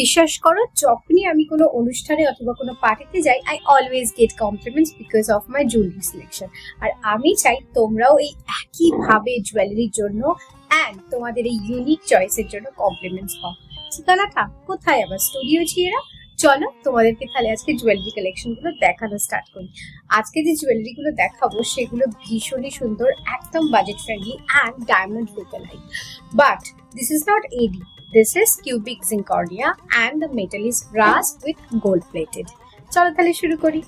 বিশ্বাস করো, যখনই আমি কোনো অনুষ্ঠানে অথবা কোনো পার্টিতে যাই, I always get compliments because of my jewellery selection. আর আমি চাই তোমরাও এই একইভাবে জুয়েলারির জন্য অ্যান্ড তোমাদের এই ইউনিক চয়েসের জন্য কমপ্লিমেন্টস পাও। ঠিকানাটা কোথায়? আবার স্টুডিও চিয়েরা। চলো তোমাদেরকে তাহলে আজকে জুয়েলারি কালেকশন গুলো দেখানো স্টার্ট করি। আজকে যে জুয়েলারি গুলো দেখাবো সেগুলো ভীষণই সুন্দর, একদম budget friendly and diamond look alike. But this is not AD, this is cubic zirconia and the metal is brass with gold plated. চলো তাহলে শুরু করি।